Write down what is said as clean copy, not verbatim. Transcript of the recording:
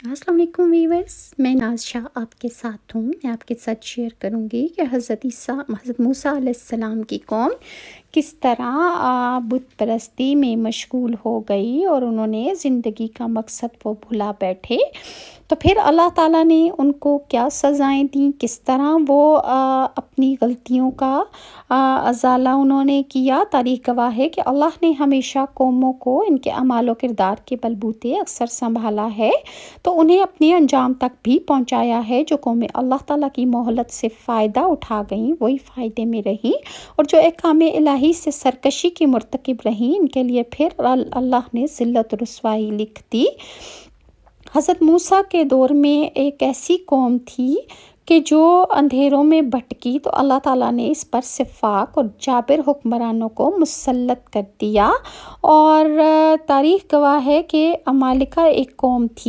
السلام علیکم ویورس، میں ناز شاہ آپ کے ساتھ ہوں۔ میں آپ کے ساتھ شیئر کروں گی کہ حضرت موسیٰ علیہ السلام کی قوم کس طرح بت پرستی میں مشغول ہو گئی اور انہوں نے زندگی کا مقصد وہ بھلا بیٹھے۔ تو پھر اللہ تعالیٰ نے ان کو کیا سزائیں دیں، کس طرح وہ اپنی غلطیوں کا ازالہ انہوں نے کیا۔ تاریخ گواہ ہے کہ اللہ نے ہمیشہ قوموں کو ان کے اعمال و کردار کے بلبوتے اکثر سنبھالا ہے، تو انہیں اپنے انجام تک بھی پہنچایا ہے۔ جو قومیں اللہ تعالیٰ کی مہلت سے فائدہ اٹھا گئیں وہی فائدے میں رہیں، اور جو احکام الہی سے سرکشی کی مرتکب رہیں ان کے لیے پھر اللہ نے ذلت و رسوائی لکھ دی۔ حضرت موسیٰ کے دور میں ایک ایسی قوم تھی کہ جو اندھیروں میں بھٹکی، تو اللہ تعالیٰ نے اس پر سفاق اور جابر حکمرانوں کو مسلط کر دیا، اور تاریخ گواہ ہے کہ عمالقہ ایک قوم تھی